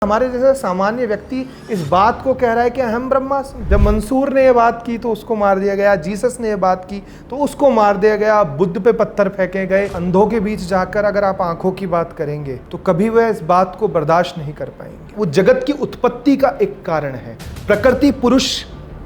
हमारे जैसा सामान्य व्यक्ति इस बात को कह रहा है कि अहम ब्रह्मास्मि। जब मंसूर ने ये बात की तो उसको मार दिया गया, जीसस ने ये बात की तो उसको मार दिया गया, बुद्ध पे पत्थर फेंके गए। अंधों के बीच जाकर अगर आप आंखों की बात करेंगे तो कभी वह इस बात को बर्दाश्त नहीं कर पाएंगे। वो जगत की उत्पत्ति का एक कारण है, प्रकृति पुरुष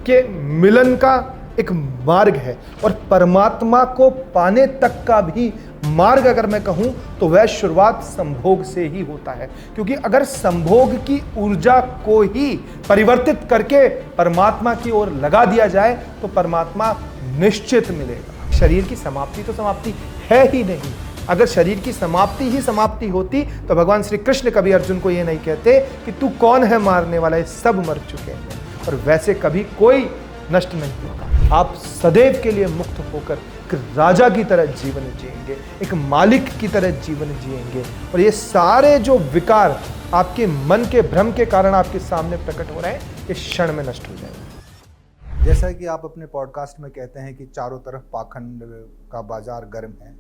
के मिलन का एक मार्ग है, और परमात्मा को पाने तक का भी मार्ग अगर मैं कहूं तो वह शुरुआत संभोग से ही होता है। क्योंकि अगर संभोग की ऊर्जा को ही परिवर्तित करके परमात्मा की ओर लगा दिया जाए तो परमात्मा निश्चित मिलेगा। शरीर की समाप्ति तो समाप्ति है ही नहीं। अगर शरीर की समाप्ति ही समाप्ति होती तो भगवान श्री कृष्ण कभी अर्जुन को यह नहीं कहते कि तू कौन है मारने वाला, ये सब मर चुके हैं। और वैसे कभी कोई नष्ट नहीं होगा। आप सदैव के लिए मुक्त होकर एक राजा की तरह जीवन जिएंगे, एक मालिक की तरह जीवन जिएंगे, और ये सारे जो विकार आपके मन के भ्रम के कारण आपके सामने प्रकट हो रहे हैं, ये क्षण में नष्ट हो जाएंगे। जैसा कि आप अपने पॉडकास्ट में कहते हैं कि चारों तरफ पाखंड का बाजार गर्म है,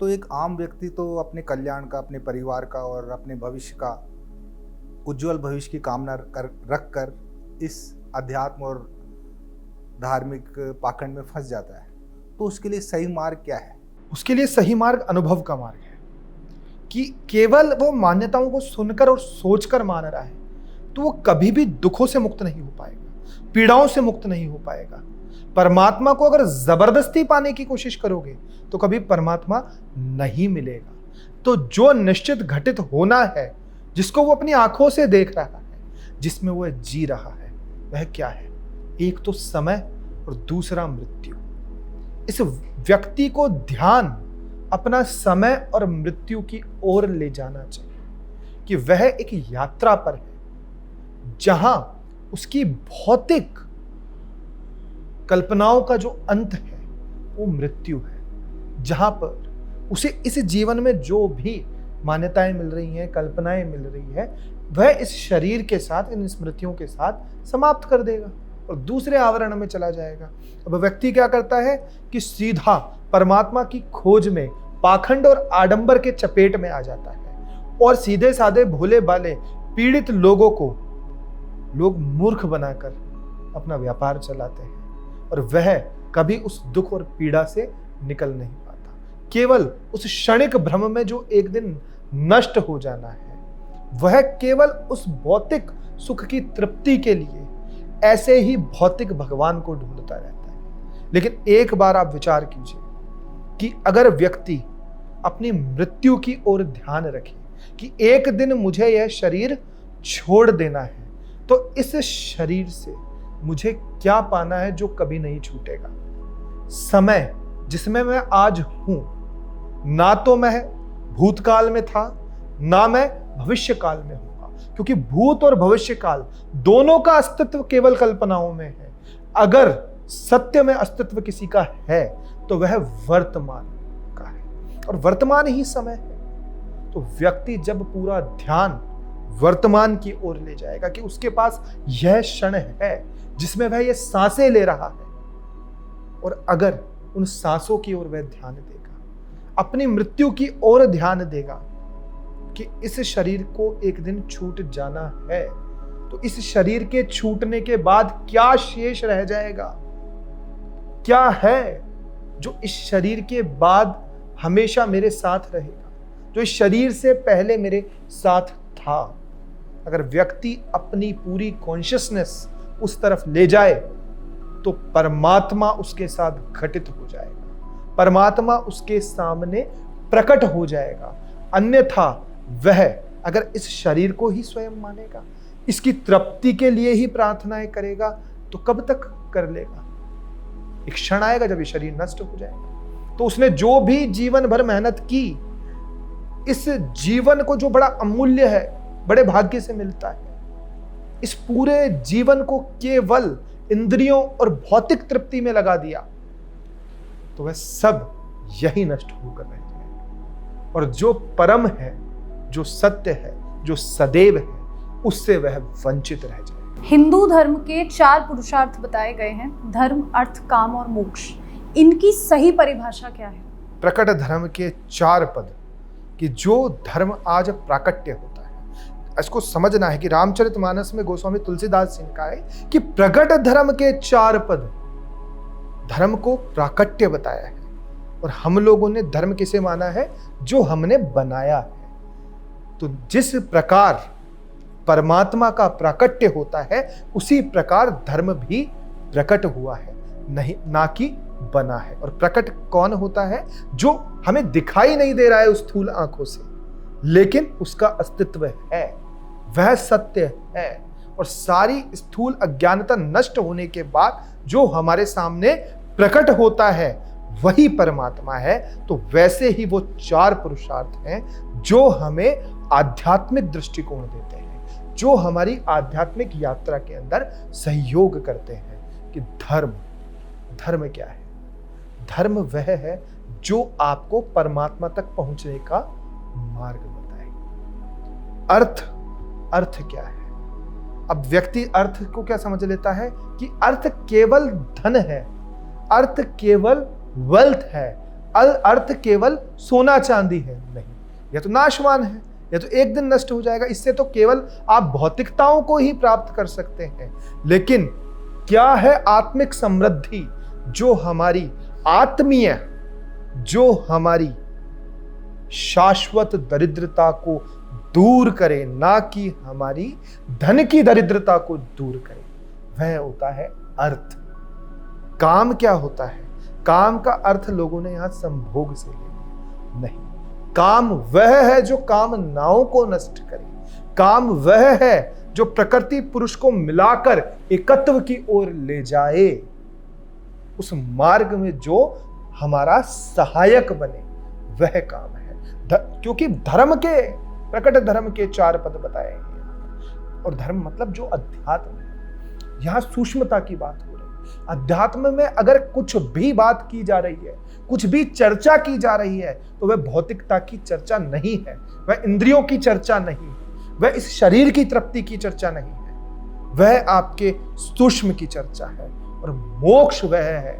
तो एक आम व्यक्ति तो अपने कल्याण का, अपने परिवार का और अपने भविष्य का, उज्जवल भविष्य की कामना रख कर इस अध्यात्म और धार्मिक पाखंड में फंस जाता है। तो उसके लिए सही मार्ग क्या है? उसके लिए सही मार्ग अनुभव का मार्ग है कि केवल वो मान्यताओं को सुनकर और सोचकर मान रहा है तो वो कभी भी दुखों से मुक्त नहीं हो पाएगा, पीड़ाओं से मुक्त नहीं हो पाएगा। परमात्मा को अगर जबरदस्ती पाने की कोशिश करोगे तो कभी परमात्मा नहीं मिलेगा। तो जो निश्चित घटित होना है, जिसको वो अपनी आंखों से देख रहा है, जिसमें वो जी रहा है, वह क्या है? एक तो समय और दूसरा मृत्यु। इस व्यक्ति को ध्यान अपना समय और मृत्यु की ओर ले जाना चाहिए कि वह एक यात्रा पर है जहां उसकी भौतिक कल्पनाओं का जो अंत है वो मृत्यु है, जहां पर उसे इस जीवन में जो भी मान्यताएं मिल रही हैं, कल्पनाएं मिल रही है, वह इस शरीर के साथ, इन स्मृतियों के साथ समाप्त कर देगा और दूसरे आवरण में चला जाएगा। अब व्यक्ति क्या करता है कि सीधा परमात्मा की खोज में पाखंड और आडंबर के चपेट में आ जाता है, और सीधे साधे भोले भाले पीड़ित लोगों को लोग मूर्ख बनाकर अपना व्यापार चलाते हैं, और वह कभी उस दुख और पीड़ा से निकल नहीं पाता। केवल उस क्षणिक भ्रम में जो एक दिन नष्ट हो जाना है, वह केवल उस भौतिक सुख की तृप्ति के लिए ऐसे ही भौतिक भगवान को ढूंढता रहता है। लेकिन एक बार आप विचार कीजिए कि अगर व्यक्ति अपनी मृत्यु की ओर ध्यान रखे कि एक दिन मुझे यह शरीर छोड़ देना है, तो इस शरीर से मुझे क्या पाना है जो कभी नहीं छूटेगा? समय जिसमें मैं आज हूं, ना तो मैं भूतकाल में था, ना मैं भविष्य काल में हूं, क्योंकि भूत और भविष्य काल दोनों का अस्तित्व केवल कल्पनाओं में है। अगर सत्य में अस्तित्व किसी का है तो वह वर्तमान का है, और वर्तमान ही समय है। तो व्यक्ति जब पूरा ध्यान वर्तमान की ओर ले जाएगा कि उसके पास यह क्षण है जिसमें वह यह सांसें ले रहा है, और अगर उन सांसों की ओर वह ध्यान देगा, अपनी मृत्यु की ओर ध्यान देगा कि इस शरीर को एक दिन छूट जाना है, तो इस शरीर के छूटने के बाद क्या शेष रह जाएगा? क्या है जो इस शरीर के बाद हमेशा मेरे साथ रहेगा, जो इस शरीर से पहले मेरे साथ था? अगर व्यक्ति अपनी पूरी कॉन्शियसनेस उस तरफ ले जाए तो परमात्मा उसके साथ घटित हो जाएगा, परमात्मा उसके सामने प्रकट हो जाएगा। अन्यथा वह अगर इस शरीर को ही स्वयं मानेगा, इसकी तृप्ति के लिए ही प्रार्थनाएं करेगा, तो कब तक कर लेगा? एक क्षण आएगा जब ये शरीर नष्ट हो जाएगा। तो उसने जो भी जीवन भर मेहनत की, इस जीवन को जो बड़ा अमूल्य है, बड़े भाग्य से मिलता है, इस पूरे जीवन को केवल इंद्रियों और भौतिक तृप्ति में लगा दिया, तो वह सब यही नष्ट होकर रह जाएगा। और जो परम है, जो सत्य है, जो सदैव है, उससे वह वंचित रह जाए। हिंदू धर्म के 4 पुरुषार्थ बताए गए हैं, धर्म, अर्थ, काम और मोक्ष। इनकी सही परिभाषा क्या है? प्रकट धर्म के 4 पद कि जो धर्म आज प्राकट्य होता है, इसको समझना है कि रामचरितमानस में गोस्वामी तुलसीदास जी ने कहा है कि प्रकट धर्म के 4 पद, धर्म को प्राकट्य बताया है। और हम लोगों ने धर्म किसे माना है? जो हमने बनाया है। तो जिस प्रकार परमात्मा का प्राकट्य होता है, उसी प्रकार धर्म भी प्रकट हुआ है, नहीं ना कि बना है। और प्रकट कौन होता है? जो हमें दिखाई नहीं दे रहा है उस स्थूल आंखों से, लेकिन उसका अस्तित्व है, वह सत्य है। और सारी स्थूल अज्ञानता नष्ट होने के बाद जो हमारे सामने प्रकट होता है, वही परमात्मा है। तो वैसे ही वो 4 पुरुषार्थ हैं जो हमें आध्यात्मिक दृष्टिकोण देते हैं, जो हमारी आध्यात्मिक यात्रा के अंदर सहयोग करते हैं। कि धर्म क्या है? धर्म वह है जो आपको परमात्मा तक पहुंचने का मार्ग बताए। अर्थ क्या है? अब व्यक्ति अर्थ को क्या समझ लेता है कि अर्थ केवल धन है, अर्थ केवल वेल्थ है, अर्थ केवल सोना चांदी है। नहीं, यह तो नाशवान है, यह तो एक दिन नष्ट हो जाएगा। इससे तो केवल आप भौतिकताओं को ही प्राप्त कर सकते हैं। लेकिन क्या है आत्मिक समृद्धि? जो हमारी आत्मीय, जो हमारी शाश्वत दरिद्रता को दूर करे, ना कि हमारी धन की दरिद्रता को दूर करे, वह होता है अर्थ। काम क्या होता है? काम का अर्थ लोगों ने यहां संभोग से ले लिया। नहीं, काम वह है जो कामनाओं को नष्ट करे। काम वह है जो प्रकृति पुरुष को मिलाकर एकत्व की ओर ले जाए, उस मार्ग में जो हमारा सहायक बने, वह काम है। क्योंकि धर्म के, प्रकट धर्म के 4 पद बताए हैं। और धर्म मतलब जो अध्यात्म है, यहां सूक्ष्मता की बात हो रही है। अध्यात्म में अगर कुछ भी बात की जा रही है, कुछ भी चर्चा की जा रही है, तो वह भौतिकता की चर्चा नहीं है, वह इंद्रियों की चर्चा नहीं है, वह इस शरीर की तृप्ति की चर्चा नहीं है, वह आपके सूक्ष्म की चर्चा है। और मोक्ष वह है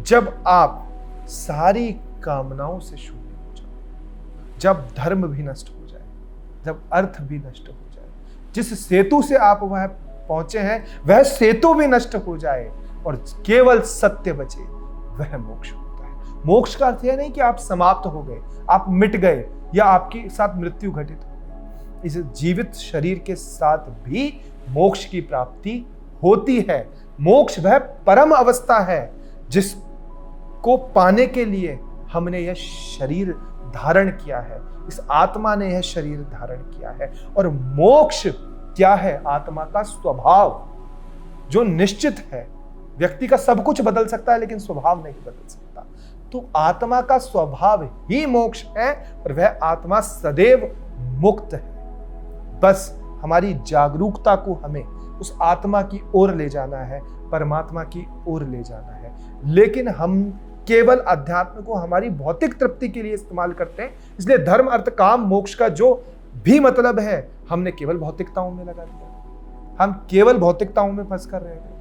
जब आप सारी कामनाओं से शून्य हो जाओ, जब धर्म भी नष्ट हो जाए, जब अर्थ भी नष्ट हो जाए, जिस सेतु से आप वह पहुंचे हैं वह सेतु भी नष्ट हो जाए और केवल सत्य बचे, वह मोक्ष होता है। मोक्ष का अर्थ यह नहीं कि आप समाप्त हो गए, आप मिट गए या आपके साथ मृत्यु घटित हो गई। इस जीवित शरीर के साथ भी मोक्ष की प्राप्ति होती है। मोक्ष वह परम अवस्था है जिसको पाने के लिए हमने यह शरीर धारण किया है, इस आत्मा ने यह शरीर धारण किया है। और मोक्ष क्या है? आत्मा का स्वभाव जो निश्चित है। व्यक्ति का सब कुछ बदल सकता है लेकिन स्वभाव नहीं बदल सकता। तो आत्मा का स्वभाव ही मोक्ष है और वह आत्मा सदैव मुक्त है। बस हमारी जागरूकता को हमें उस आत्मा की ओर ले जाना है, परमात्मा की ओर ले जाना है। लेकिन हम केवल अध्यात्म को हमारी भौतिक तृप्ति के लिए इस्तेमाल करते हैं। इसलिए धर्म, अर्थ, काम, मोक्ष का जो भी मतलब है हमने केवल भौतिकताओं में लगा दिया। हम केवल भौतिकताओं में फंस कर रह गए।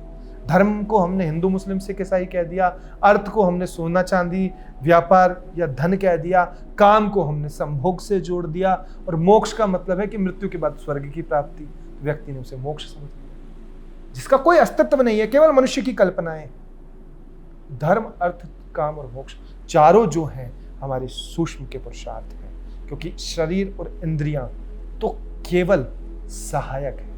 धर्म को हमने हिंदू मुस्लिम सिख ईसाई कह दिया, अर्थ को हमने सोना चांदी व्यापार या धन कह दिया, काम को हमने संभोग से जोड़ दिया और मोक्ष का मतलब है कि मृत्यु के बाद स्वर्ग की प्राप्ति। व्यक्ति ने उसे मोक्ष समझ लिया जिसका कोई अस्तित्व नहीं है, केवल मनुष्य की कल्पनाएं। धर्म, अर्थ, काम और मोक्ष चारों जो हैं हमारे सूक्ष्म के पुरुषार्थ हैं, क्योंकि शरीर और इंद्रियां तो केवल सहायक है।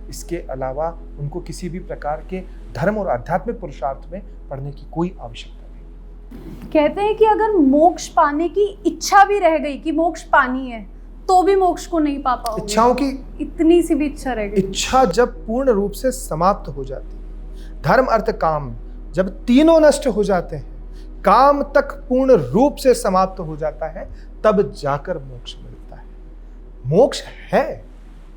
इसके अलावा उनको किसी भी प्रकार के धर्म और आध्यात्मिक पुरुषार्थ में पढ़ने की कोई आवश्यकता नहीं। कहते हैं कि अगर मोक्ष पाने की इच्छा भी रह गई कि मोक्ष पानी है, तो भी मोक्ष को नहीं पा पाओगे। इच्छाओं की इतनी सी भी इच्छा रह गई, इच्छा जब पूर्ण रूप से समाप्त हो जाती है, धर्म, अर्थ, काम जब तीनों नष्ट हो जाते हैं, काम तक पूर्ण रूप से समाप्त हो जाता है, तब जाकर मोक्ष मिलता है। मोक्ष है,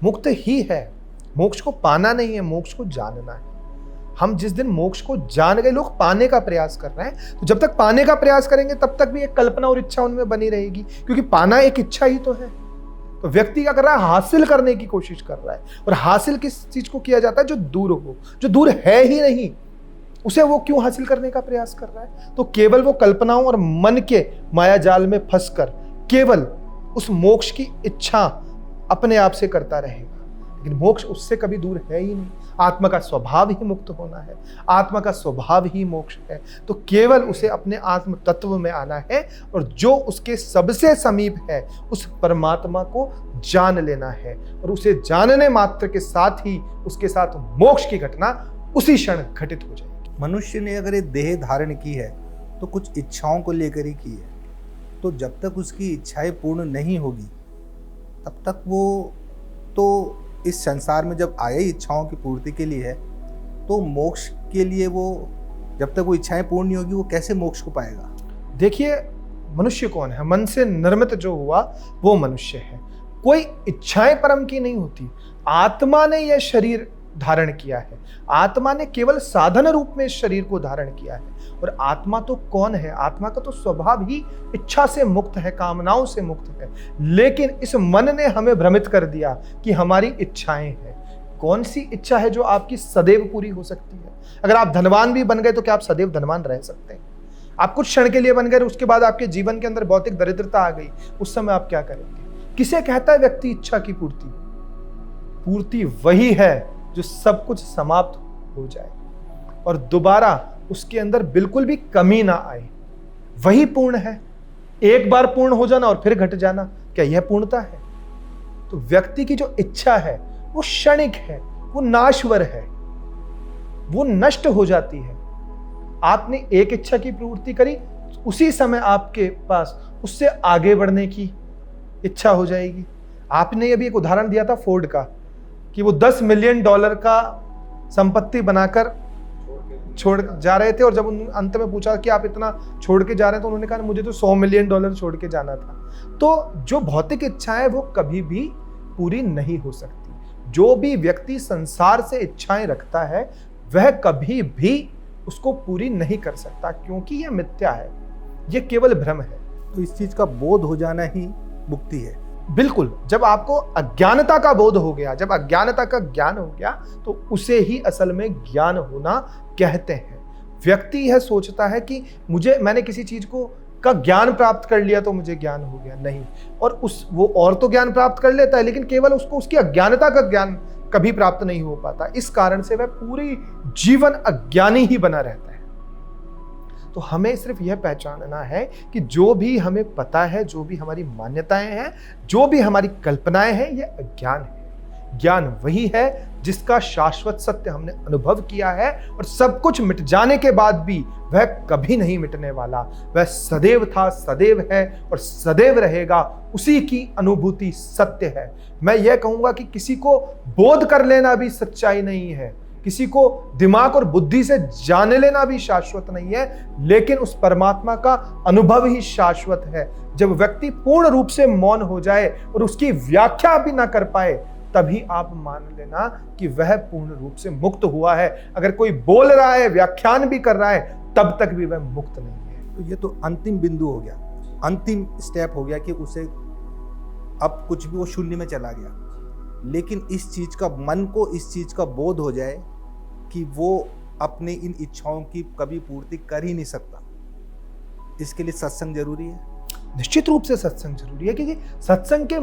मुक्त ही है। मोक्ष को पाना नहीं है, मोक्ष को जानना है। हम जिस दिन मोक्ष को जान गए, लोग पाने का प्रयास कर रहे हैं, तो जब तक पाने का प्रयास करेंगे तब तक भी एक कल्पना और इच्छा उनमें बनी रहेगी, क्योंकि पाना एक इच्छा ही तो है। तो व्यक्ति क्या कर रहा है? हासिल करने की कोशिश कर रहा है। और हासिल किस चीज को किया जाता है? जो दूर हो, जो दूर है ही नहीं, उसे वो क्यों हासिल करने का प्रयास कर रहा है? तो केवल वो कल्पनाओं और मन के माया जाल में फंसकर केवल उस मोक्ष की इच्छा अपने आप से करता रहेगा। लेकिन मोक्ष उससे कभी दूर है ही नहीं। आत्मा का स्वभाव ही मुक्त होना है, आत्मा का स्वभाव ही मोक्ष है। तो केवल उसे अपने आत्म तत्व में आना है और जो उसके सबसे समीप है उस परमात्मा को जान लेना है, और उसे जानने मात्र के साथ ही उसके साथ मोक्ष की घटना उसी क्षण घटित हो जाएगी। मनुष्य ने अगर ये देह धारण की है तो कुछ इच्छाओं को लेकर ही की है, तो जब तक उसकी इच्छाएं पूर्ण नहीं होगी तब तक वो तो इस संसार में जब आए इच्छाओं की पूर्ति के लिए है, तो मोक्ष के लिए वो जब तक वो इच्छाएं पूर्ण नहीं होगी वो कैसे मोक्ष को पाएगा? देखिए, मनुष्य कौन है? मन से निर्मित जो हुआ वो मनुष्य है। कोई इच्छाएं परम की नहीं होती। आत्मा ने यह शरीर धारण किया है, आत्मा ने केवल साधन रूप में इस शरीर को धारण किया है। और आत्मा तो कौन है? आत्मा का तो स्वभाव ही इच्छा से मुक्त है, कामनाओं से मुक्त है। लेकिन इस मन ने हमें भ्रमित कर दिया कि हमारी इच्छाएं हैं। कौन सी इच्छा है जो आपकी सदैव पूरी हो सकती है? अगर आप धनवान भी बन गए तो क्या आप सदैव धनवान रह सकते हैं? आप कुछ क्षण के लिए बन गए, उसके बाद आपके जीवन के अंदर भौतिक दरिद्रता आ गई, उस समय आप क्या करेंगे? किसे कहता है व्यक्ति इच्छा की पूर्ति? पूर्ति वही है जो सब कुछ समाप्त हो जाए और दोबारा उसके अंदर बिल्कुल भी कमी ना आए, वही पूर्ण है। एक बार पूर्ण हो जाना और फिर घट जाना, क्या यह पूर्णता है? तो व्यक्ति की जो इच्छा है वो क्षणिक है, वो नाशवर है, वो नष्ट हो जाती है। आपने एक इच्छा की पूर्ति करी, उसी समय आपके पास उससे आगे बढ़ने की इच्छा हो जाएगी। आपने अभी एक उदाहरण दिया था फोर्ड का, कि वो $10 मिलियन का संपत्ति बनाकर छोड़ जा रहे थे, और जब उन अंत में पूछा कि आप इतना छोड़ के जा रहे हैं, तो उन्होंने कहा मुझे तो $100 मिलियन छोड़ के जाना था। तो जो भौतिक इच्छाएं है वो कभी भी पूरी नहीं हो सकती। जो भी व्यक्ति संसार से इच्छाएं रखता है वह कभी भी उसको पूरी नहीं कर सकता, क्योंकि यह मिथ्या है, यह केवल भ्रम है। तो इस चीज का बोध हो जाना ही मुक्ति है। बिल्कुल, जब आपको अज्ञानता का बोध हो गया, जब अज्ञानता का ज्ञान हो गया, तो उसे ही असल में ज्ञान होना कहते हैं। व्यक्ति यह सोचता है कि मैंने किसी चीज का ज्ञान प्राप्त कर लिया तो मुझे ज्ञान हो गया, नहीं। और वो और तो ज्ञान प्राप्त कर लेता है, लेकिन केवल उसको उसकी अज्ञानता का ज्ञान कभी प्राप्त नहीं हो पाता। इस कारण से वह पूरी जीवन अज्ञानी ही बना रहता है। तो हमें सिर्फ यह पहचानना है कि जो भी हमें पता है, जो भी हमारी मान्यताएं हैं, जो भी हमारी कल्पनाएं हैं, यह अज्ञान है। ज्ञान वही है जिसका शाश्वत सत्य हमने अनुभव किया है, और सब कुछ मिट जाने के बाद भी वह कभी नहीं मिटने वाला। वह सदैव था, सदैव है और सदैव रहेगा। उसी की अनुभूति सत्य है। मैं यह कहूंगा कि किसी को बोध कर लेना भी सच्चाई नहीं है, किसी को दिमाग और बुद्धि से जान लेना भी शाश्वत नहीं है, लेकिन उस परमात्मा का अनुभव ही शाश्वत है। जब व्यक्ति पूर्ण रूप से मौन हो जाए और उसकी व्याख्या भी ना कर पाए, तभी आप मान लेना कि वह पूर्ण रूप से मुक्त हुआ है। अगर कोई बोल रहा है, व्याख्यान भी कर रहा है, तब तक भी वह मुक्त नहीं है। तो ये तो अंतिम बिंदु हो गया, अंतिम स्टेप हो गया कि उसे अब कुछ भी वो शून्य में चला गया। लेकिन इस चीज का, मन को इस चीज का बोध हो जाए कि वो अपने इन इच्छाओं की कभी पूर्ति कर ही नहीं सकता, इसके लिए सत्संग जरूरी है। निश्चित रूप से सत्संग जरूरी है, क्योंकि सत्संग के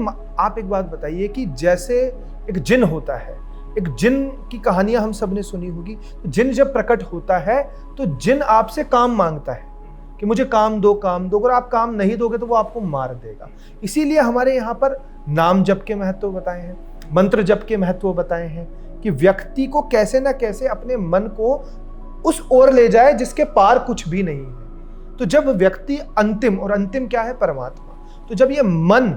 आप एक बात बताइए कि जैसे एक जिन होता है, एक जिन की कहानियां हम सब ने सुनी होगी। तो जिन जब प्रकट होता है तो जिन आपसे काम मांगता है कि मुझे काम दो, काम दो। अगर आप काम नहीं दोगे तो वो आपको मार देगा। इसीलिए हमारे यहाँ पर नाम जप के महत्व बताए हैं, मंत्र जप के महत्व बताए हैं, कि व्यक्ति को कैसे ना कैसे अपने मन को उस ओर ले जाए जिसके पार कुछ भी नहीं है। तो जब व्यक्ति अंतिम, और अंतिम क्या है? परमात्मा। तो जब ये मन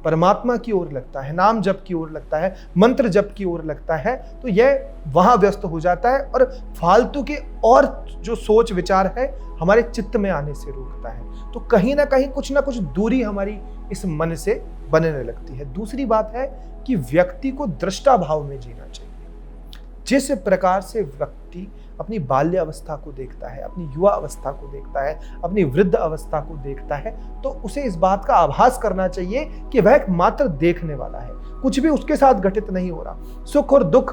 परमात्मा की ओर लगता है, नाम जप की ओर लगता है, मंत्र जप की ओर लगता है, तो यह वहां व्यस्त हो जाता है और फालतू के और जो सोच विचार है हमारे चित्त में आने से रोकता है। तो कहीं ना कहीं कुछ ना कुछ दूरी हमारी इस मन से बनने लगती है। दूसरी बात है कि व्यक्ति को दृष्टा भाव में जीना चाहिए। जिस प्रकार से व्यक्ति अपनी बाल्य अवस्था को देखता है, अपनी युवा अवस्था को देखता है, अपनी वृद्ध अवस्था को देखता है, तो उसे इस बात का आभास करना चाहिए कि वह एक मात्र देखने वाला है। कुछ भी उसके साथ घटित नहीं हो रहा। सुख और दुख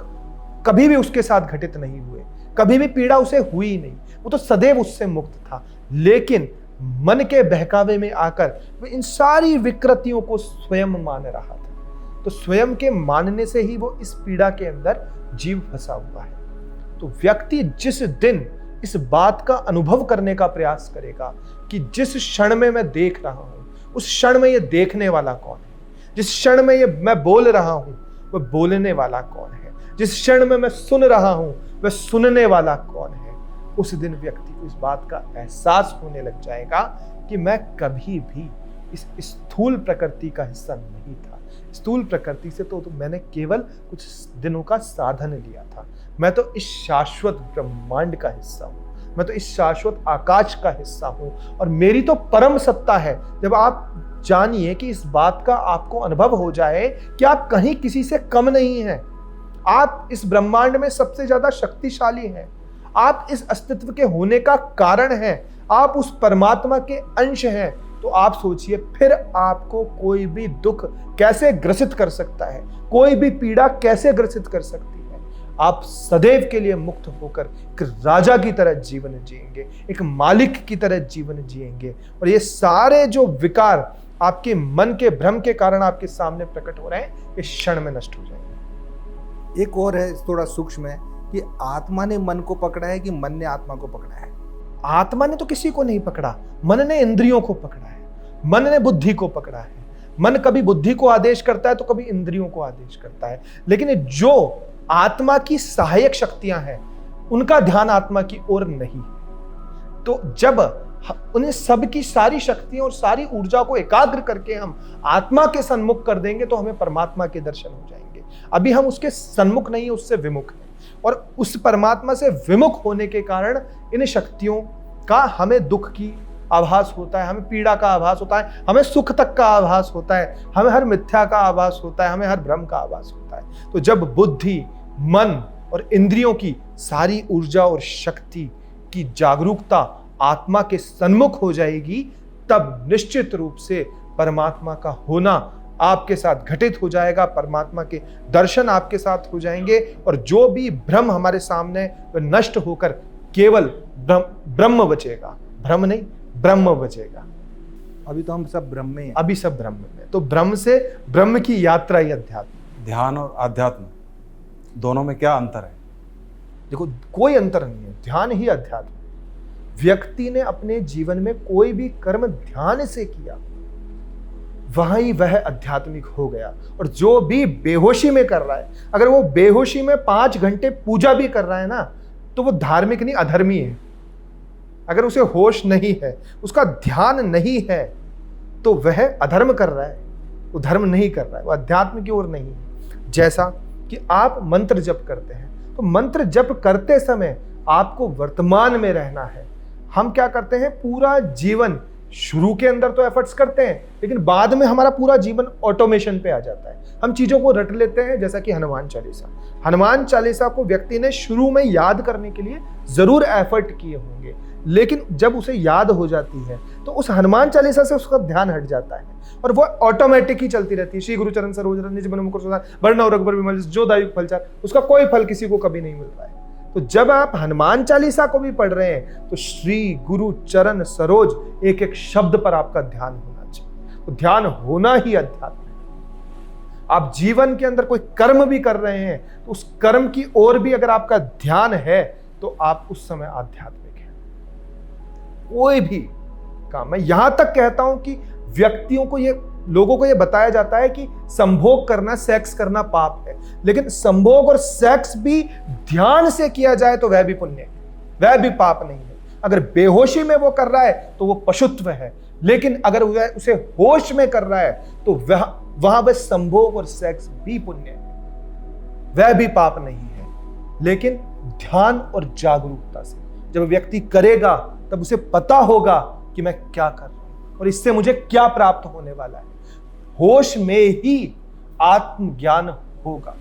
कभी भी उसके साथ घटित नहीं हुए, कभी भी पीड़ा उसे हुई ही नहीं। वो तो सदैव उससे मुक्त था। लेकिन मन के बहकावे में आकर वह इन सारी विकृतियों को स्वयं मान रहा था। तो स्वयं के मानने से ही वो इस पीड़ा के अंदर जीव फंसा हुआ है। तो व्यक्ति जिस दिन इस बात का अनुभव करने का प्रयास करेगा कि जिस क्षण में मैं देख रहा हूं, उस क्षण में ये देखने वाला कौन है, जिस क्षण में ये मैं बोल रहा हूं वह बोलने वाला कौन है, जिस क्षण में मैं सुन रहा हूं वह सुनने वाला कौन है, उस दिन व्यक्ति को इस बात का एहसास होने लग जाएगा कि मैं कभी भी इस स्थूल प्रकृति का हिस्सा नहीं था। स्थूल प्रकृति से तो मैंने केवल कुछ दिनों का साधन लिया था। मैं तो इस शाश्वत ब्रह्मांड का हिस्सा हूं, मैं तो इस शाश्वत आकाश का हिस्सा हूं और मेरी तो परम सत्ता है। जब आप जानिए कि इस बात का आपको अनुभव हो जाए कि आप कहीं किसी से कम नहीं हैं, आप इस ब्रह्मांड में सबसे ज्यादा शक्तिशाली हैं, आप इस अस्तित्व के होने का कारण हैं, आप उस परमात्मा के अंश हैं, तो आप सोचिए फिर आपको कोई भी दुख कैसे ग्रसित कर सकता है, कोई भी पीड़ा कैसे ग्रसित कर सकती है। आप सदैव के लिए मुक्त होकर एक राजा की तरह जीवन जिएंगे, एक मालिक की तरह जीवन जिएंगे और ये सारे जो विकार आपके मन के भ्रम के कारण आपके सामने प्रकट हो रहे हैं, इस क्षण में नष्ट हो जाएंगे। एक और है थोड़ा सूक्ष्म है कि आत्मा ने मन को पकड़ा है कि मन ने आत्मा को पकड़ा है। आत्मा ने तो किसी को नहीं पकड़ा, मन ने इंद्रियों को पकड़ा है, मन ने बुद्धि को पकड़ा है। मन कभी बुद्धि को आदेश करता है तो कभी इंद्रियों को आदेश करता है, लेकिन जो आत्मा की सहायक शक्तियां हैं उनका ध्यान आत्मा की ओर नहीं है। तो जब उन्हें सब की सारी शक्तियों और सारी ऊर्जा को एकाग्र करके हम आत्मा के सन्मुख कर देंगे तो हमें परमात्मा के दर्शन हो जाएंगे। अभी हम उसके सन्मुख नहीं, उससे विमुख हैं और उस परमात्मा से विमुख होने के कारण इन शक्तियों का हमें दुख की आभास होता है, हमें पीड़ा का आभास होता है, हमें सुख तक का आभास होता है, हमें हर मिथ्या का आभास होता है, हमें हर भ्रम का आभास होता है। तो जब बुद्धि, मन और इंद्रियों की सारी ऊर्जा और शक्ति की जागरूकता आत्मा के सन्मुख हो जाएगी, तब निश्चित रूप से परमात्मा का होना आपके साथ घटित हो जाएगा, परमात्मा के दर्शन आपके साथ हो जाएंगे और जो भी भ्रम हमारे सामने वह नष्ट होकर केवल ब्रह्म बचेगा। भ्रम नहीं, ब्रह्म बचेगा। अभी तो हम सब ब्रह्म में हैं। अभी सब ब्रह्म में, तो ब्रह्म से ब्रह्म की यात्रा ही अध्यात्म। ध्यान और आध्यात्म दोनों में क्या अंतर है? देखो, कोई अंतर नहीं है, ध्यान ही अध्यात्म। व्यक्ति ने अपने जीवन में कोई भी कर्म ध्यान से किया, वहीं वह आध्यात्मिक हो गया। और जो भी बेहोशी में कर रहा है, अगर वो बेहोशी में 5 घंटे पूजा भी कर रहा है ना, तो वो धार्मिक नहीं, अधर्मी है। अगर उसे होश नहीं है, उसका ध्यान नहीं है, तो वह अधर्म कर रहा है, वो धर्म नहीं कर रहा है, वो अध्यात्म की ओर नहीं है। जैसा कि आप मंत्र जप करते हैं, तो मंत्र जप करते समय आपको वर्तमान में रहना है। हम क्या करते हैं, पूरा जीवन शुरू के अंदर तो एफर्ट्स करते हैं, लेकिन बाद में हमारा पूरा जीवन ऑटोमेशन पे आ जाता है। हम चीजों को रट लेते हैं, जैसा कि हनुमान चालीसा को व्यक्ति ने शुरू में याद करने के लिए जरूर एफर्ट किए होंगे, लेकिन जब उसे याद हो जाती है तो उस हनुमान चालीसा से उसका ध्यान हट जाता है और वो ऑटोमेटिक ही चलती रहती है। श्री गुरु चरण सरोज रज निज मन मुकुर सुधार वर्ण और रघुबर विमल जो दायु फलचार, उसका कोई फल किसी को कभी नहीं मिल रहा है। तो जब आप हनुमान चालीसा को भी पढ़ रहे हैं तो श्री गुरु चरण सरोज एक एक शब्द पर आपका ध्यान होना चाहिए। तो ध्यान होना ही अध्यात्म है। आप जीवन के अंदर कोई कर्म भी कर रहे हैं तो उस कर्म की ओर भी अगर आपका ध्यान है तो आप उस समय आध्यात्मिक हैं। कोई भी काम, मैं यहां तक कहता हूं कि व्यक्तियों को लोगों को बताया जाता है कि संभोग करना, सेक्स करना पाप है, लेकिन संभोग और सेक्स भी ध्यान से किया जाए तो वह भी पुण्य है, वह भी पाप नहीं है। अगर बेहोशी में वो कर रहा है तो वो पशुत्व है, लेकिन अगर वह उसे होश में कर रहा है तो वहां वह संभोग और सेक्स भी पुण्य है, वह भी पाप नहीं है। लेकिन ध्यान और जागरूकता से जब व्यक्ति करेगा तब उसे पता होगा कि मैं क्या कर रहा हूं और इससे मुझे क्या प्राप्त होने वाला है। होश में ही आत्मज्ञान होगा।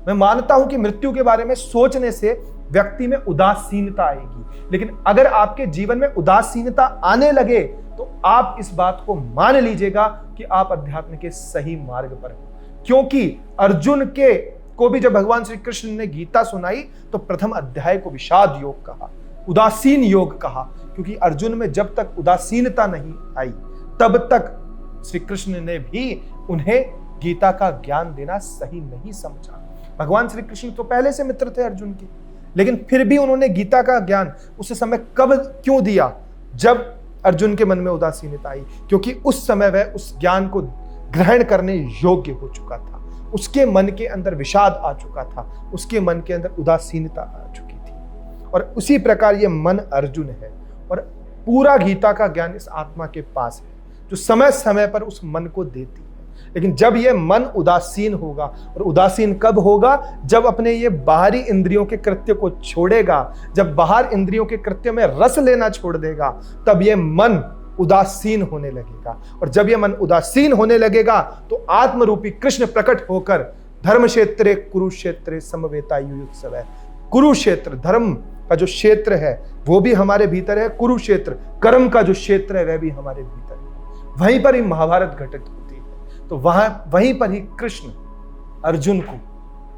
मैं मानता हूं कि मृत्यु के बारे में सोचने से व्यक्ति में उदासीनता आएगी, लेकिन अगर आपके जीवन में उदासीनता आने लगे तो आप इस बात को मान लीजिएगा कि आप अध्यात्म के सही मार्ग पर हो। क्योंकि अर्जुन को भी जब भगवान श्री कृष्ण ने गीता सुनाई तो प्रथम अध्याय को विषाद योग कहा, उदासीन योग कहा, क्योंकि अर्जुन में जब तक उदासीनता नहीं आई तब तक श्री कृष्ण ने भी उन्हें गीता का ज्ञान देना सही नहीं समझा। भगवान श्री कृष्ण तो पहले से मित्र थे अर्जुन के, लेकिन फिर भी उन्होंने गीता का ज्ञान उस समय कब क्यों दिया? जब अर्जुन के मन में उदासीनता आई, क्योंकि उस समय वह उस ज्ञान को ग्रहण करने योग्य हो चुका था। उसके मन के अंदर विषाद आ चुका था, उसके मन के अंदर उदासीनता आ चुकी थी। और उसी प्रकार ये मन अर्जुन है और पूरा गीता का ज्ञान इस आत्मा के पास है, जो समय समय पर उस मन को देती है। लेकिन जब ये मन उदासीन होगा, और उदासीन कब होगा? जब अपने ये बाहरी इंद्रियों के कृत्य को छोड़ेगा, जब बाहर इंद्रियों के कृत्य में रस लेना छोड़ देगा, तब ये मन उदासीन होने लगेगा। और जब ये मन उदासीन होने लगेगा तो आत्मरूपी कृष्ण प्रकट होकर धर्म क्षेत्रे कुरुक्षेत्रे समवेता युयुत्सव, कुरुक्षेत्र धर्म का जो क्षेत्र है वो भी हमारे भीतर है, कुरुक्षेत्र कर्म का जो क्षेत्र है वह भी हमारे भीतर है। वहीं पर ही महाभारत घटित होती है। तो वहीं पर ही कृष्ण अर्जुन को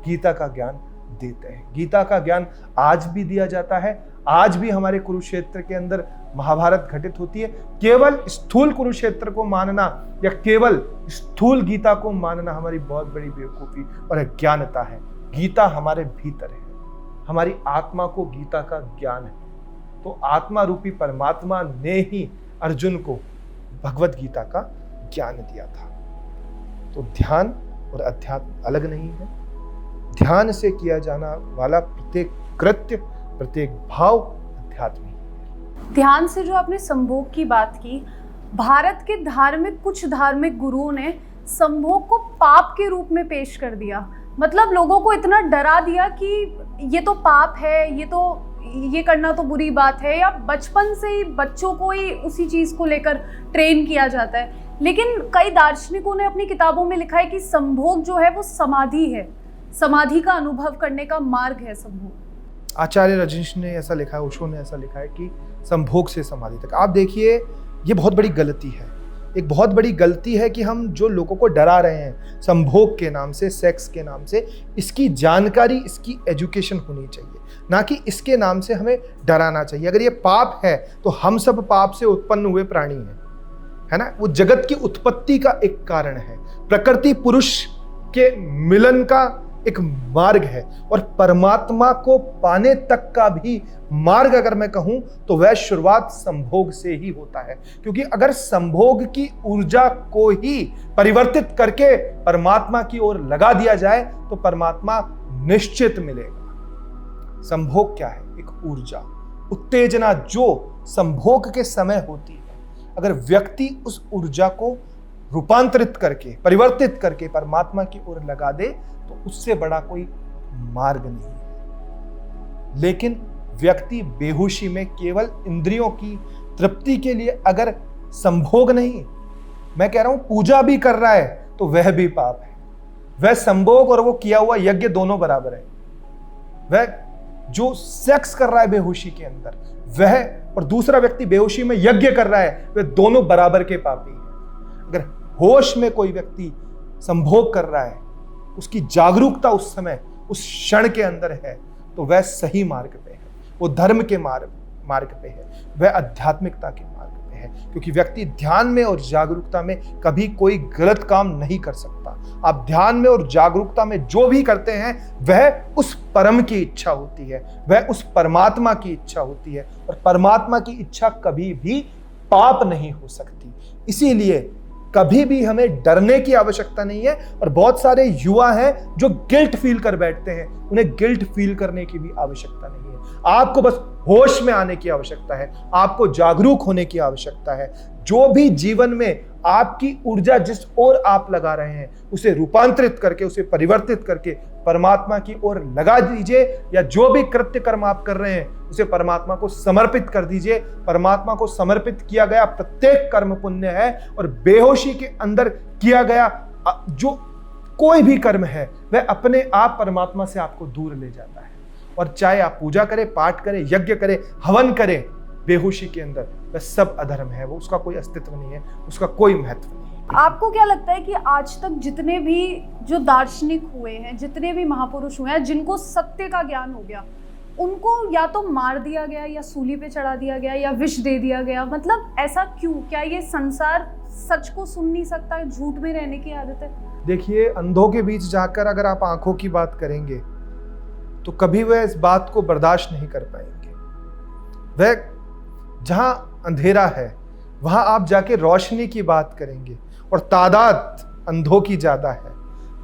गीता का ज्ञान देते हैं। गीता का ज्ञान आज भी दिया जाता है, आज भी हमारे कुरुक्षेत्र के अंदर महाभारत घटित होती है। केवल स्थूल कुरुक्षेत्र को मानना या केवल स्थूल गीता को मानना हमारी बहुत बड़ी बेवकूफी और अज्ञानता है। गीता हमारे भीतर है, हमारी आत्मा को गीता का ज्ञान है। तो आत्मा रूपी परमात्मा ने ही अर्जुन को भगवत गीता का ज्ञान दिया था। तो ध्यान और अध्यात्म अलग नहीं है। ध्यान से किया जाना वाला प्रत्येक कृत्य, प्रत्येक भाव अध्यात्म है। ध्यान से जो आपने संभोग की बात की, भारत के कुछ धार्मिक गुरुओं ने संभोग को पाप के रूप में पेश कर दिया। मतलब लोगों को इतना डरा दिया कि ये तो पाप है, ये करना तो बुरी बात है, या बचपन से ही बच्चों को ही उसी चीज को लेकर ट्रेन किया जाता है। लेकिन कई दार्शनिकों ने अपनी किताबों में लिखा है कि संभोग जो है वो समाधि है, समाधि का अनुभव करने का मार्ग है संभोग। आचार्य रजनीश ने ऐसा लिखा है, ओशो ने ऐसा लिखा है कि संभोग से समाधि तक। आप देखिए, ये बहुत बड़ी गलती है। एक बहुत बड़ी गलती है कि हम जो लोगों को डरा रहे हैं संभोग के नाम से, सेक्स के नाम से, इसकी जानकारी, इसकी एजुकेशन होनी चाहिए, ना कि इसके नाम से हमें डराना चाहिए। अगर ये पाप है तो हम सब पाप से उत्पन्न हुए प्राणी हैं, है ना। वो जगत की उत्पत्ति का एक कारण है, प्रकृति पुरुष के मिलन का एक मार्ग है, और परमात्मा को पाने तक का भी मार्ग अगर मैं कहूं तो वह शुरुआत संभोग से ही होता है। क्योंकि अगर संभोग की ऊर्जा को ही परिवर्तित करके परमात्मा की ओर लगा दिया जाए तो परमात्मा निश्चित मिलेगा। संभोग क्या है? एक ऊर्जा, उत्तेजना जो संभोग के समय होती है। अगर व्यक्ति उस ऊर्जा को रूपांतरित करके, परिवर्तित करके परमात्मा की ओर लगा दे तो उससे बड़ा कोई मार्ग नहीं है। लेकिन व्यक्ति बेहोशी में केवल इंद्रियों की तृप्ति के लिए अगर संभोग नहीं, मैं कह रहा हूं पूजा भी कर रहा है तो वह भी पाप है। वह संभोग और वो किया हुआ यज्ञ दोनों बराबर है। वह जो सेक्स कर रहा है बेहोशी के अंदर, वह और दूसरा व्यक्ति बेहोशी में यज्ञ कर रहा है, वे दोनों बराबर के पापी हैं। अगर होश में कोई व्यक्ति संभोग कर रहा है, उसकी जागरूकता उस समय, उस क्षण के अंदर है, तो वह सही मार्ग पे है, वो धर्म के मार्ग पे है, वह आध्यात्मिकता के मार्ग पे है। क्योंकि व्यक्ति ध्यान में और जागरूकता में कभी कोई गलत काम नहीं कर सकता। आप ध्यान में और जागरूकता में जो भी करते हैं वह उस परम की इच्छा होती है, वह उस परमात्मा की इच्छा होती है, और परमात्मा की इच्छा कभी भी पाप नहीं हो सकती। इसीलिए कभी भी हमें डरने की आवश्यकता नहीं है। और बहुत सारे युवा हैं जो गिल्ट फील कर बैठते हैं, उन्हें गिल्ट फील करने की भी आवश्यकता नहीं है। आपको बस होश में आने की आवश्यकता है, आपको जागरूक होने की आवश्यकता है। जो भी जीवन में आपकी ऊर्जा जिस ओर आप लगा रहे हैं उसे रूपांतरित करके, उसे परिवर्तित करके परमात्मा की ओर लगा दीजिए, या जो भी कृत्य कर्म आप कर रहे हैं उसे परमात्मा को समर्पित कर दीजिए। परमात्मा को समर्पित किया गया प्रत्येक कर्म पुण्य है, और बेहोशी के अंदर किया गया जो कोई भी कर्म है वह अपने आप परमात्मा से आपको दूर ले जाता है। और चाहे आप पूजा करें, पाठ करें, यज्ञ करें, हवन करें, बेहोशी के अंदर वह सब अधर्म है, वो उसका कोई अस्तित्व नहीं है, उसका कोई महत्व नहीं है। आपको क्या लगता है कि आज तक जितने भी जो दार्शनिक हुए हैं, जितने भी महापुरुष हुए हैं, जिनको सत्य का ज्ञान हो गया, उनको या तो मार दिया गया, या सूली पे चढ़ा दिया गया, या विष दे दिया गया? मतलब ऐसा क्यों? क्या ये संसार सच को सुन नहीं सकता है? झूठ में रहने की आदत है? देखिए, अंधों के बीच जाकर अगर आप आंखों की बात करेंगे तो कभी वह इस बात को बर्दाश्त नहीं कर पाएंगे। वह जहां अंधेरा है वहां आप जाके रोशनी की बात करेंगे और तादाद अंधों की ज्यादा है,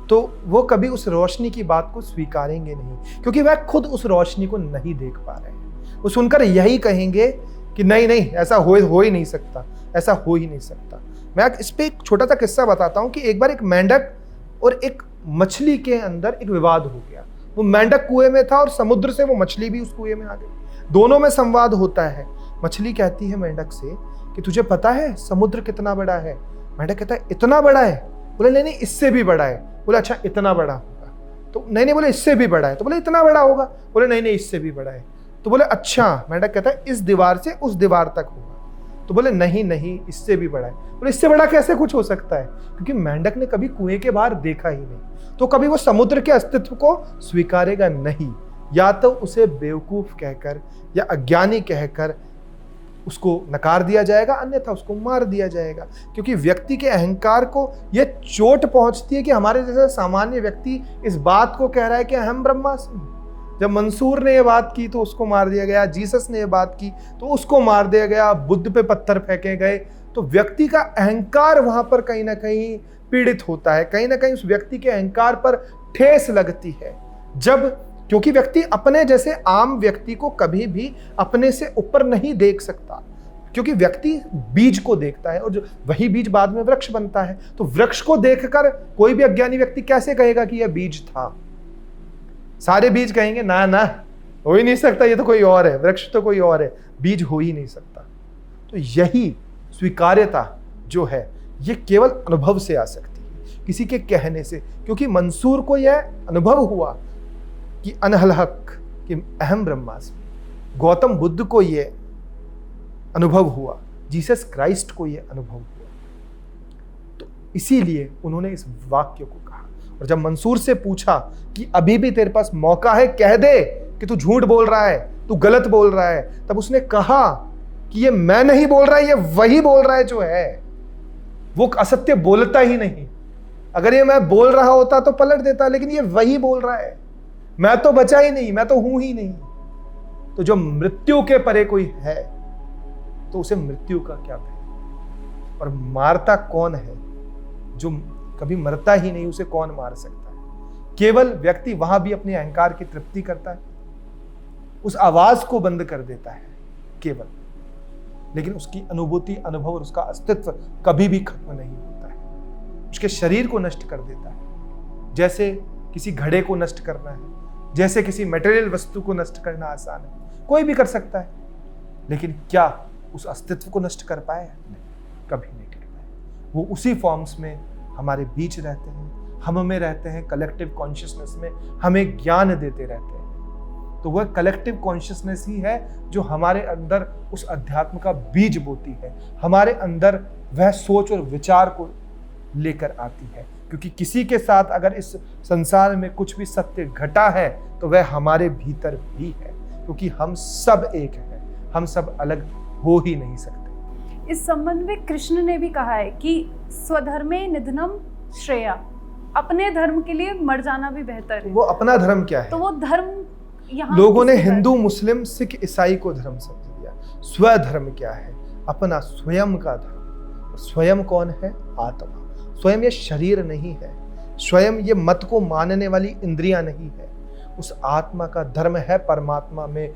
तो वो कभी उस रोशनी की बात को स्वीकारेंगे नहीं, क्योंकि वह खुद उस रोशनी को नहीं देख पा रहे हैं। वो सुनकर यही कहेंगे कि नहीं नहीं, ऐसा हो ही नहीं सकता, ऐसा हो ही नहीं सकता। मैं इस पे एक छोटा सा किस्सा बताता हूँ कि एक बार एक मेंढक और एक मछली के अंदर एक विवाद हो गया। वो मेंढक कुएं में था और समुद्र से वो मछली भी उस कुएं में आ गई। दोनों में संवाद होता है। मछली कहती है मेंढक से कि तुझे पता है समुद्र कितना बड़ा है? मेंढक कहता है इतना बड़ा है? बोले नहीं नहीं, इससे भी बड़ा है। बोले अच्छा, इतना बड़ा होगा? तो नहीं नहीं, बोले इससे भी बड़ा है। तो बोले इतना बड़ा होगा? बोले नहीं नहीं, इससे भी बड़ा है। तो बोले अच्छा। मेंढक कहता है इस दीवार से उस दीवार तक होगा। तो बोले नहीं नहीं, इससे भी बड़ा है। बोले इससे बड़ा कैसे कुछ हो सकता है? क्योंकि मेंढक ने कभी कुएं के बाहर देखा ही नहीं, तो कभी वो समुद्र के अस्तित्व को स्वीकारेगा नहीं। या तो उसे बेवकूफ कहकर या अज्ञानी कहकर उसको नकार दिया जाएगा, अन्यथा उसको मार दिया जाएगा। क्योंकि व्यक्ति के अहंकार को यह चोट पहुंचती है कि हमारे जैसा सामान्य व्यक्ति इस बात को कह रहा है कि अहम ब्रह्मास्मि। जब मंसूर ने ये बात की तो उसको मार दिया गया, जीसस ने ये बात की तो उसको मार दिया गया, बुद्ध पे पत्थर फेंके गए। तो व्यक्ति का अहंकार वहां पर कहीं ना कहीं पीड़ित होता है, कहीं ना कहीं उस व्यक्ति के अहंकार पर ठेस लगती है। जब क्योंकि व्यक्ति अपने जैसे आम व्यक्ति को कभी भी अपने से ऊपर नहीं देख सकता, क्योंकि व्यक्ति बीज को देखता है और जो वही बीज बाद में वृक्ष बनता है। तो वृक्ष को देखकर कोई भी अज्ञानी व्यक्ति कैसे कहेगा कि यह बीज था? सारे बीज कहेंगे ना ना, हो ही नहीं सकता, ये तो कोई और है, वृक्ष तो कोई और है, बीज हो ही नहीं सकता। तो यही स्वीकार्यता जो है ये केवल अनुभव से आ सकती है, किसी के कहने से। क्योंकि मंसूर को यह अनुभव हुआ कि अनहलहक कि अहम ब्रह्मास्मि। गौतम बुद्ध को यह अनुभव हुआ, जीसस क्राइस्ट को यह अनुभव हुआ। तो इसीलिए उन्होंने इस वाक्य को कहा। और जब मंसूर से पूछा कि अभी भी तेरे पास मौका है, कह दे कि तू झूठ बोल रहा है, तू गलत बोल रहा है, तब उसने कहा कि ये मैं नहीं बोल रहा, ये वही बोल रहा है जो है। वो असत्य बोलता ही नहीं। अगर ये मैं बोल रहा होता तो पलट देता, लेकिन ये वही बोल रहा है। मैं तो बचा ही नहीं, मैं तो हूं ही नहीं। तो जो मृत्यु के परे कोई है तो उसे मृत्यु का क्या भय? और मारता कौन है? जो कभी मरता ही नहीं, उसे कौन मार सकता है? केवल व्यक्ति वहां भी अपने अहंकार की तृप्ति करता है, उस आवाज को बंद कर देता है केवल, लेकिन उसकी अनुभूति, अनुभव और उसका अस्तित्व कभी भी खत्म नहीं होता है। उसके शरीर को नष्ट कर देता है। जैसे किसी घड़े को नष्ट करना है, जैसे किसी मटेरियल वस्तु को नष्ट करना आसान है, कोई भी कर सकता है, लेकिन क्या उस अस्तित्व को नष्ट कर पाए? नहीं, कभी नहीं कर पाए। वो उसी फॉर्म्स में हमारे बीच रहते हैं, हम में रहते हैं, कलेक्टिव कॉन्शियसनेस में हमें ज्ञान देते रहते हैं। तो वह कलेक्टिव कॉन्शियसनेस ही है जो हमारे अंदर उस अध्यात्म का बीज बोती है, हमारे अंदर वह सोच और विचार को लेकर आती है। क्योंकि किसी के साथ अगर इस संसार में कुछ भी सत्य घटा है तो वह हमारे भीतर भी है, क्योंकि हम सब एक हैं, हम सब अलग हो ही नहीं सकते। इस संबंध में कृष्ण ने भी कहा है कि स्वधर्मे निधनम श्रेया, अपने धर्म के लिए मर जाना भी बेहतर है। वो अपना धर्म क्या है? तो वो धर्म यहाँ लोगों ने हिंदू, मुस्लिम, सिख, ईसाई को धर्म समझ लिया। स्वधर्म क्या है? अपना स्वयं का धर्म। स्वयं कौन है? आत्मा। स्वयं ये शरीर नहीं है, स्वयं ये मत को मानने वाली इंद्रियां नहीं है। उस आत्मा का धर्म है परमात्मा में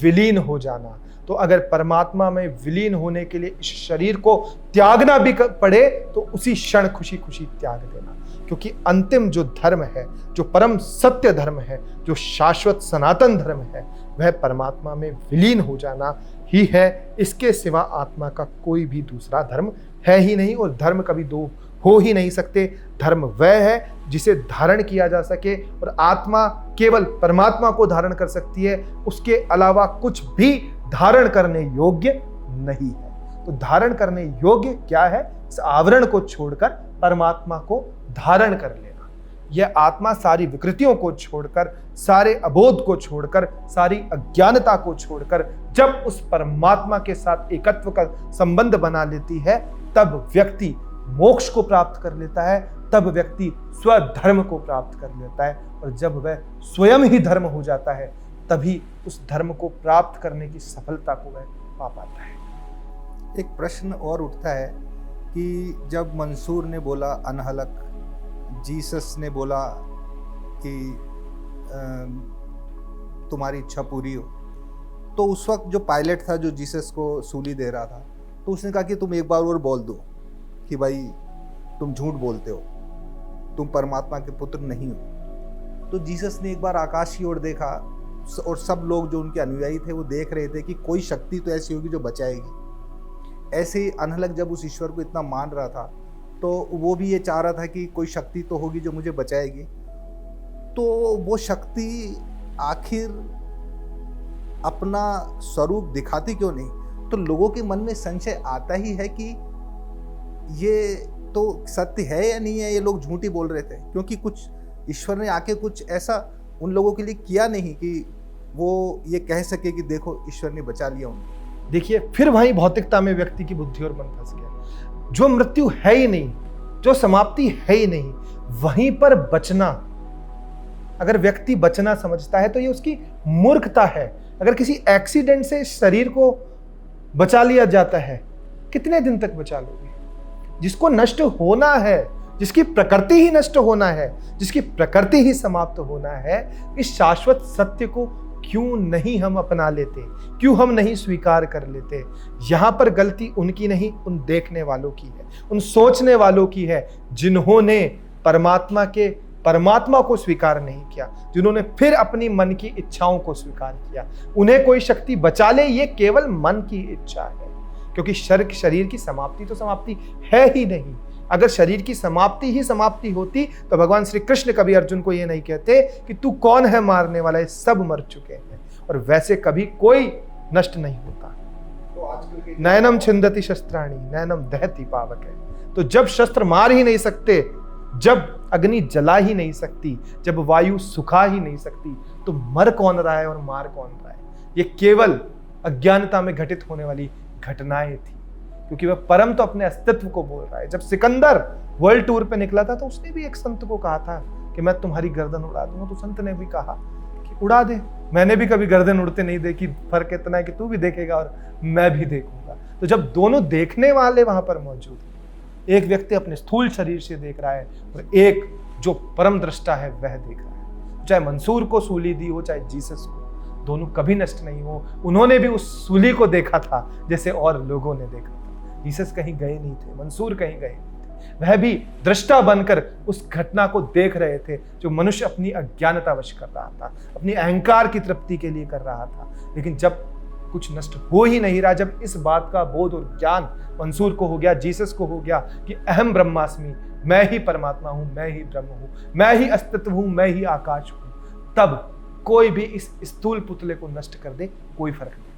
विलीन हो जाना। तो अगर परमात्मा में विलीन होने के लिए इस शरीर को त्यागना भी पड़े तो उसी क्षण खुशी खुशी त्याग देना, क्योंकि अंतिम जो धर्म है, जो परम सत्य धर्म है, जो शाश्वत सनातन धर्म है, वह परमात्मा में विलीन हो जाना ही है। इसके सिवा आत्मा का कोई भी दूसरा धर्म है ही नहीं, और धर्म कभी दो हो ही नहीं सकते। धर्म वह है जिसे धारण किया जा सके, और आत्मा केवल परमात्मा को धारण कर सकती है, उसके अलावा कुछ भी धारण करने योग्य नहीं है। तो धारण करने योग्य क्या है? इस आवरण को छोड़कर परमात्मा को धारण कर लेना। यह आत्मा सारी विकृतियों को छोड़कर, सारे अबोध को छोड़कर, सारी अज्ञानता को छोड़कर जब उस परमात्मा के साथ एकत्व का संबंध बना लेती है, तब व्यक्ति मोक्ष को प्राप्त कर लेता है, तब व्यक्ति स्वधर्म को प्राप्त कर लेता है, और जब वह स्वयं ही धर्म हो जाता है तभी उस धर्म को प्राप्त करने की सफलता को वह पा पाता है। एक प्रश्न और उठता है कि जब मंसूर ने बोला अनहलक, जीसस ने बोला कि तुम्हारी इच्छा पूरी हो, तो उस वक्त जो पायलट था जो जीसस को सूली दे रहा था, तो उसने कहा कि तुम एक बार और बोल दो कि भाई तुम झूठ बोलते हो, तुम परमात्मा के पुत्र नहीं हो। तो जीसस ने एक बार आकाश की ओर देखा और सब लोग जो उनके अनुयायी थे वो देख रहे थे कि कोई शक्ति तो ऐसी होगी जो बचाएगी। ऐसे ही अनहलक जब उस ईश्वर को इतना मान रहा था तो वो भी ये चाह रहा था कि कोई शक्ति तो होगी जो मुझे बचाएगी। तो वो शक्ति आखिर अपना स्वरूप दिखाती क्यों नहीं? तो लोगों के मन में संशय आता ही है कि ये तो सत्य है या नहीं है, ये लोग झूठी बोल रहे थे, क्योंकि कुछ ईश्वर ने आके कुछ ऐसा उन लोगों के लिए किया नहीं कि वो ये कह सके कि देखो ईश्वर ने बचा लिया उनको। देखिए, फिर वहीं भौतिकता में व्यक्ति की बुद्धि और मन फंस गया। जो मृत्यु है ही नहीं, जो समाप्ति है ही नहीं, वहीं पर बचना, अगर व्यक्ति बचना समझता है तो ये उसकी मूर्खता है। अगर किसी एक्सीडेंट से शरीर को बचा लिया जाता है, कितने दिन तक बचा लोगे? जिसको नष्ट होना है, जिसकी प्रकृति ही नष्ट होना है, जिसकी प्रकृति ही समाप्त होना है, इस शाश्वत सत्य को क्यों नहीं हम अपना लेते, क्यों हम नहीं स्वीकार कर लेते? यहां पर गलती उनकी नहीं, उन देखने वालों की है, उन सोचने वालों की है, जिन्होंने परमात्मा को स्वीकार नहीं किया, जिन्होंने फिर अपनी मन की इच्छाओं को स्वीकार किया। उन्हें कोई शक्ति बचा ले, ये केवल मन की इच्छा है, क्योंकि शरीर की समाप्ति तो समाप्ति है ही नहीं। अगर शरीर की समाप्ति ही समाप्ति होती तो भगवान श्री कृष्ण कभी अर्जुन को ये नहीं कहते कि तू कौन है मारने वाला, ये सब मर चुके हैं। और वैसे कभी कोई नष्ट नहीं होता। तो आजकल नयनम छिंदति शस्त्राणि नयनम दहति पावक है। तो जब शस्त्र मार ही नहीं सकते, जब अग्नि जला ही नहीं सकती, जब वायु सुखा ही नहीं सकती, तो मर कौन रहा है और मार कौन रहा है? ये केवल अज्ञानता में घटित होने वाली घटनाएं थी, क्योंकि वह परम तो अपने अस्तित्व को बोल रहा है। जब सिकंदर वर्ल्ड टूर पे निकला था तो उसने भी एक संत को कहा था कि मैं तुम्हारी गर्दन उड़ा दूंगा, तो संत ने भी कहा कि उड़ा दे। मैंने भी कभी गर्दन उड़ते नहीं देखी, फर्क इतना है कि तू भी देखेगा और मैं भी देखूंगा। तो जब दोनों देखने वाले वहां पर मौजूद हैं, एक व्यक्ति अपने स्थूल शरीर से देख रहा है और एक जो परम दृष्टा है वह देख रहा है। चाहे मंसूर को सूली दी हो, चाहे जीसस को, दोनों कभी नष्ट नहीं हो। उन्होंने भी उस सूली को देखा था जैसे और लोगों ने देखा था। जीसस कहीं गए नहीं थे, मंसूर कहीं गए नहीं थे, वह भी दृष्टा बनकर उस घटना को देख रहे थे जो मनुष्य अपनी अज्ञानतावश कर रहा था, अपनी अहंकार की तृप्ति के लिए कर रहा था। लेकिन जब कुछ नष्ट हो ही नहीं रहा, जब इस बात का बोध और ज्ञान मंसूर को हो गया, जीसस को हो गया कि अहम ब्रह्मास्मि, मैं ही परमात्मा हूं, मैं ही ब्रह्म हूं, मैं ही अस्तित्व हूं, मैं ही आकाश हूं, तब कोई भी इस स्थूल पुतले को नष्ट कर दे, कोई फर्क नहीं।